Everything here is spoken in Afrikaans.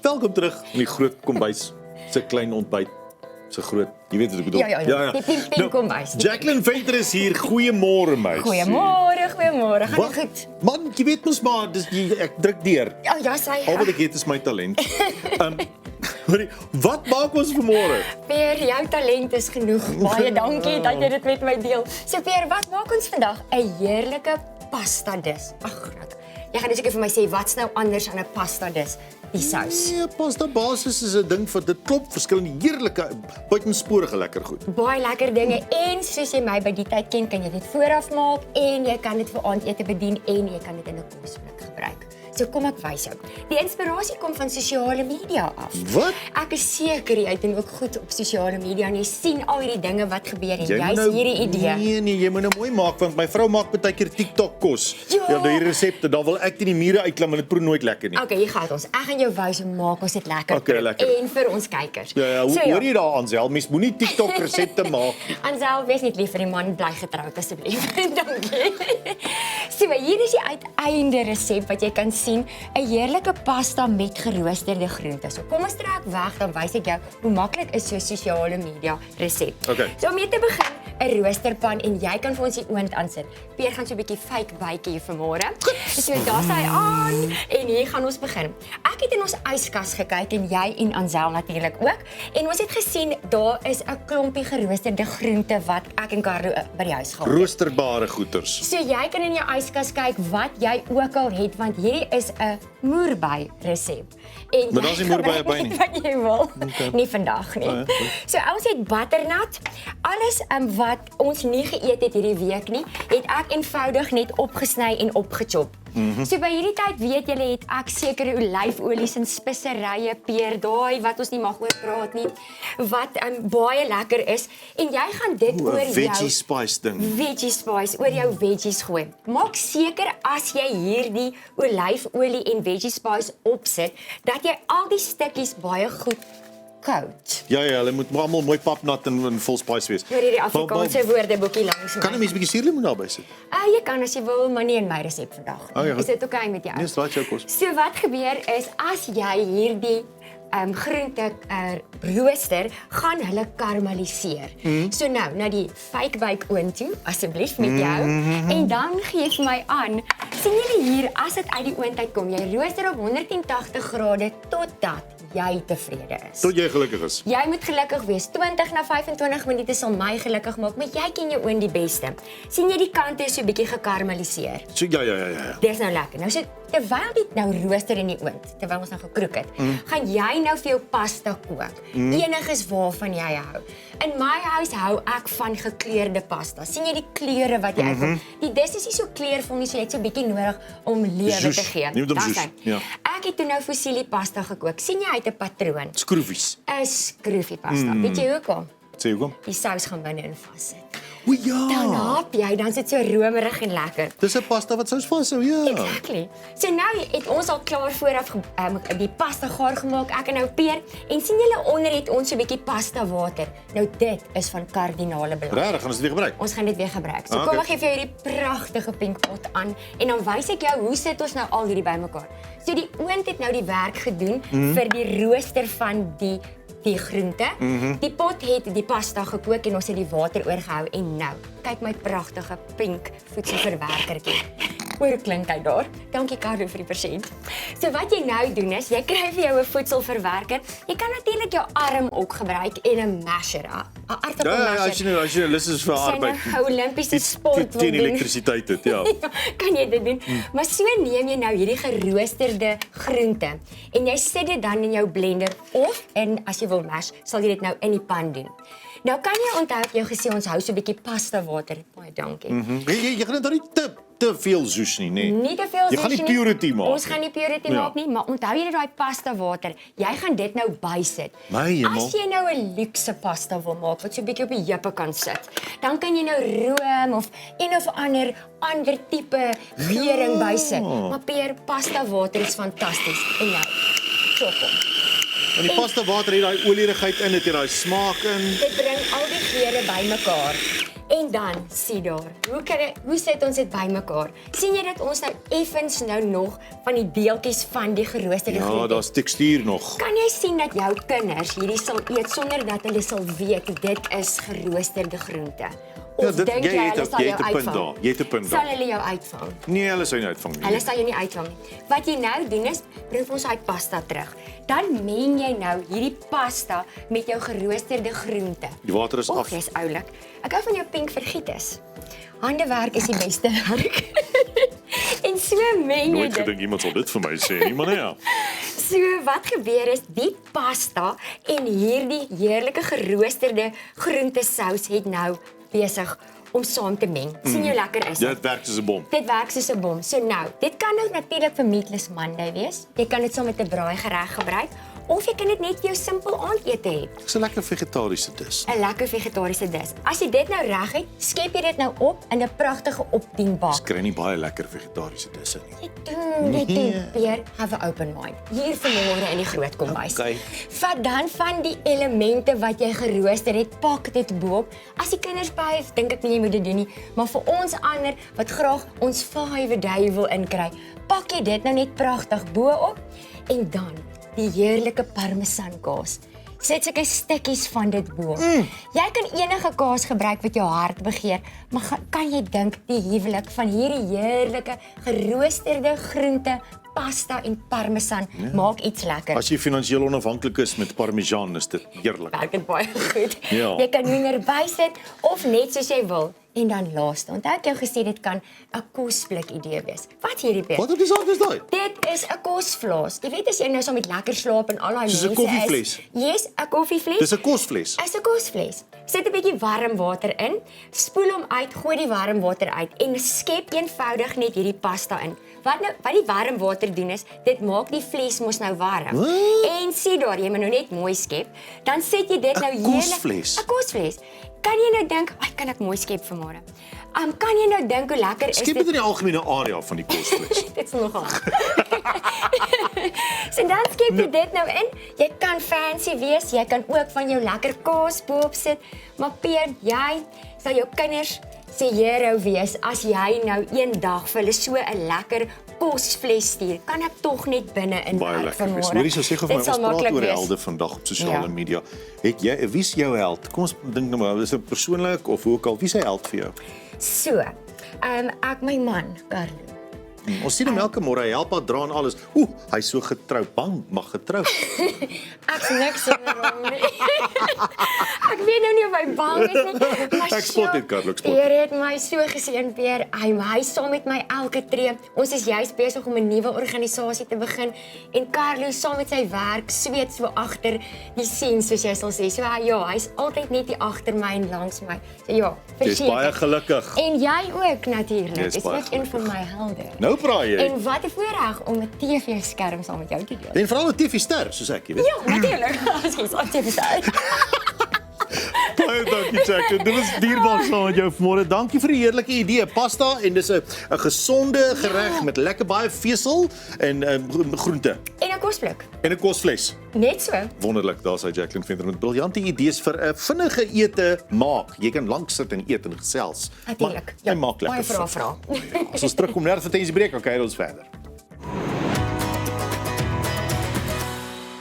welkom terug in die groot kombuis. Se klein ontbyt, se groot, jy weet wat ek bedoel. Ja. Die pink kombuis. Jacqueline Venter is hier. Goeiemôre, meisie. Goeiemôre. Gaan Wat? dit goed? Man, jy weet mos maar, ek druk deur. Ja, sy. Al wat ek het is my talent. Hoorie, wat maak ons vanmôre? Peer, jou talent is genoeg. Baie dankie dat jy dit met my deel. So Peer, wat maak ons vandag? 'n Heerlike pasta dis. Ag, jy gaan dus seker vir my sê wat's nou anders aan 'n pasta dis? Die sous. Nee, pasta basis is 'n ding vir dit klop verskillende heerlike buitensporige lekker goed. Baie lekker dinge en soos jy my by die tyd ken, kan jy dit vooraf maak en jy kan dit vir aandete bedien en jy kan dit in 'n kosblik gebruik. So kom ek wys jou. Die inspirasie kom van sosiale media af. Wat? Ek is seker jy doen ook goed op sosiale media en jy sien al hierdie dinge wat gebeur en Jy moet jy's hierdie idee. Nee, jy moet nou mooi maak want my vrou maak baie keer TikTok kos. Ja. Die resepte, dan wil ek die mure uitklim en dit proe nooit lekker nie. Okay, hier gaan ons. Ek gaan jou wys hoe maak ons dit lekker. Okay, lekker. En vir ons kykers. Ja, hoor jy daar Ansel? Mens moenie TikTok resepte maak. Ansel, wees net lief vir die man, bly getroud asseblief. Dankie. So, hier is die uiteinde resep wat jy kan sien, 'n heerlike pasta met geroosterde groente. So, kom ons trek weg, dan wys ek jou hoe maklik is so 'n sosiale media resep. Okay. So, om mee te begin, 'n roosterpan en jy kan vir ons die oond aansit. Peer gaan so 'n bietjie fake bytjie hier vanmôre. So, daar's hy aan en hier gaan ons begin. Ek het in ons yskas gekyk en jy en Ansel natuurlik ook. En ons het gesien daar is 'n klompie geroosterde groente wat ek en Carlo by die huis gehad het. Roosterbare goeters. So jy kan in jou yskas kyk wat jy ook al het want hierdie is 'n moerbei resep. En Maar daar's nie moerbei by nie. Wat jy wil. Okay. Nie vandag nie. ja, So ons het butternut. Alles wat ons nie geëet het hierdie week nie, het ek eenvoudig net opgesny en opgechop. So by hierdie tyd weet julle het ek sekere olyfolies en speserye, peer, daai wat ons nie mag oor praat nie, wat baie lekker is en jy gaan dit oor jou Veggie spice ding. veggie spice oor jou veggies gooi. Maak seker as jy hierdie olyfolie en veggie spice opsit dat jy al die stukkies baie goed koud. Ja, hulle moet almal mooi papnat en vol spice wees. Oor hierdie Afrikaanse woordeboekie langs my. Kan 'n mens 'n bietjie suurlemoen daarby sit? Jy kan as jy wil, maar nie in my resep vandag. Oh, ja, goed. Is dit oukei met jou? Nee, straat jou kos. So wat gebeur is as jy hierdie groente rooster, gaan hulle karameliseer. So nou, na die fake bake oond toe, asseblief met jou. En dan gee vir my aan, sien julle hier, as dit uit die oond uitkom, jy rooster op 180 grade totdat jy tevrede is. Tot jy gelukkig is. Jy moet gelukkig wees. 20 na 25 minute sal my gelukkig maak, maar jy ken jou oond die beste. Sien jy die kante is so 'n bietjie gekarameliseer? So ja. Dis nou lekker. Nou so terwyl dit nou rooster in die oond, terwyl ons nou gekrook het, gaan jy nou vir jou pasta kook. Enigiets waarvan jy hou. In my huis hou ek van gekleurde pasta. sien jy die kleure wat jy uitkom? Die dis is nie so kleurvol nie, so jy het so 'n bietjie nodig om lewe Zoes. te gee. Nie met hom Daar's zoes. hy. Ja. Ek het toe nou fusilli pasta gekook. sien jy hy het 'n patroon? Skroefies. 'n skroefie pasta. Weet jy hoekom? Sê hoekom? Die sous gaan binne-in vassit. O ja. Dan hap jy, dan sit so romerig en lekker. Dis 'n pasta wat sous vashou, ja. Exactly. So nou het ons al klaar vooraf die pasta gaar gemaak, ek en nou Peer. En sien julle onder het ons so 'n bietjie pasta water. Nou dit is van kardinale belang. Regtig, gaan ons dit weer gebruik? Ons gaan dit weer gebruik. So Ah, kom okay. ek gee vir jou hierdie pragtige pinkpot aan en dan wys ek jou hoe sit ons nou al hierdie bymekaar. So die oond het nou die werk gedoen vir die rooster van die groente. Die pot het die pasta gekook en ons het die water oorgehou en nou, kyk my pragtige pink voedselverwerkertjie. Hoor hoe klink hy daar? Dankie Carlo vir die persent. So wat jy nou doen is, jy kry vir jou 'n voedselverwerker. Jy kan natuurlik jou arm ook gebruik en 'n masher, 'n aardappelmasher. As jy lus is vir arbeid. Sy nou Olimpiese sport wil Teen doen. elektrisiteit het, ja. Kan jy dit doen? Maar so neem jy nou hierdie geroosterde groente en jy sit dit dan in jou blender of en as jy wil mash, sal jy dit nou in die pan doen. Nou kan jy onthou ek jou gesê ons hou so 'n bietjie pasta water. Baie dankie. Jy gaan dit dan nie te veel soes nie, nê? Nie te veel Jy gaan nie sushi nie. purity maak. Ons gaan nie purity maak nie, maar onthou jy daai pasta water, jy gaan dit nou bysit. My hemel. As jy nou 'n luukse pasta wil maak wat so 'n bietjie op die heupe kan sit, dan kan jy nou room of een of ander tipe geuring bysit. Maar Peer, pasta water is fantasties. En nou, so kom. En die pasta water het daai olierigheid in, dit het daai smaak in. Dit bring al die geure bymekaar. En dan, sien daar, hoe sit ons dit bymekaar? Sien jy dat ons nou effens nou nog van die deeltjies van die geroosterde Ja, groente? daar's tekstuur nog. Kan jy sien dat jou kinders hierdie sal eet sonder dat hulle sal weet dit is geroosterde groente? Of dink jy hulle sal jou uitvang? Jy het 'n punt Sal daar. hulle jou uitvang? Nee, hulle sou nie uitvang nie. Hulle sal jou nie uitvang nie. Wat jy nou doen is, bring vir ons daai pasta terug. Dan meng jy nou hierdie pasta met jou geroosterde groente. Die water is Och, af. jy's oulik. Ek hou van jou pink vergietes. Handewerk is die beste werk. En so meng jy Nooit dit. gedink iemand sal dit vir my sê nie, maar nee. Ja. So wat gebeur is die pasta en hierdie heerlike geroosterde groentesous het nou besig om saam te meng. Sien jy lekker is Ja, dit? dit werk soos 'n bom. Dit werk soos 'n bom. So nou, dit kan ook natuurlik vir Meatless Monday wees. Jy kan dit saam met 'n braaigereg gebruik of jy kan dit net vir jou simpel aandete hê. Dis 'n lekker vegetariese dis. 'n Lekker vegetariese dis. As jy dit nou reg het, skep jy dit nou op in 'n pragtige opdienbak. Ek kry nie baie lekker vegetariese disse nie. Dit doen, Peer, have an open mind. Hier vanmôre in die groot kombuis. Okay. Vat dan van die elemente wat jy gerooster het, pak dit bo-op. As die kinders by is, dink ek nie jy moet dit doen nie, maar vir ons ander wat graag ons 5 dae wil inkry, pak jy dit nou net pragtig bo-op en dan die heerlike parmesankaas. Sit sulke stukkies van dit bo. Jy kan enige kaas gebruik wat jou hart begeer, maar kan jy dink die huwelik van hierdie heerlike geroosterde groente, pasta en parmesan maak iets lekker. As jy finansiëel onafhanklik is met parmesan, is dit heerlik. Werk dit baie goed. Ja. Jy kan hoender bysit of net soos jy wil. En dan laaste, onthou ek jou gesê dit kan 'n kosblik idee wees. Wat hierdie Peer? Wat op die saak is daai? Dit is 'n kosvlas. Jy weet as jy nou so met lekker slaap en al daai mense Soos 'n koffievles. is. Yes, 'n koffievles. Dis 'n kosvles. Is 'n kosvles. Sit 'n bietjie warm water in, spoel hom uit, gooi die warm water uit en skep eenvoudig net hierdie pasta in. Wat die warm water doen is, dit maak die vles mos nou warm. Wat? En sien daar, jy moet nou net mooi skep. Dan sit jy dit nou kosvles? 'n kosvles. Kan jy nou dink, "Ag, kan ek mooi skep vanmôre?" Kan jy nou dink hoe lekker is Skep dit? dit in die algemene area van die kosvles. Dit is nogal. So dan skep jy dit nou in. Jy kan fancy wees, jy kan ook van jou lekker kaas bo-op sit, maar Peer, jy sal jou kinders se hero wees as jy nou eendag vir hulle so 'n lekker kosvles stuur. Kan ek tog net binne in Baie werk lekker wees. vanmôre. Hoorie, so sê gou vir my, Dit sal ons praat maklik oor wees. helde vandag op sosiale Ja. media. Het jy, wie is jou held? Kom ons dink nou maar, is dit persoonlik of hoe ook al, wie is hy held vir jou? So, ek my man, Carlo. Ons sien hom elke môre, hy help haar dra en alles. Hy's so getrou, bang, maar getrou. Ek's niks sonder hom nie. Ek weet nou nie of hy bang is nie. Maar Ek spot dit, Carlo, ek spot Peer het my so geseën, Peer. Hy saam met my elke tree. Ons is juis besig om 'n nuwe organisasie te begin en Carlo saam met sy werk sweet so agter die scenes, soos jy sal sê. So ja, hy's altyd net hier agter my en langs my. So ja, Jy's baie gelukkig. En jy ook natuurlik. Jy's Is baie ook een van my helde. Nou praai jy. En wat 'n voorreg om 'n TV-skerm saam met jou te deel. En veral 'n TV-ster, soos ek, jy weet. Ja, natuurlijk. Skus, op TV-ster. Baie dankie, Jacqueline. Dit was dierbaar saam met jou vanmôre. Dankie vir die heerlike idee. Pasta en dis 'n gesonde gereg met lekker baie vesel en groente En 'n kosblik. en 'n kosvles. Net so. Wonderlik, daar's hy Jacqueline Venter met briljante idees vir 'n vinnige ete maak. Jy kan lank sit en eet en gesels. Natuurlik. Maar hy maak lekker. Baie vrae. As ons terugkom net vir 'n breek, dan kyk ons verder.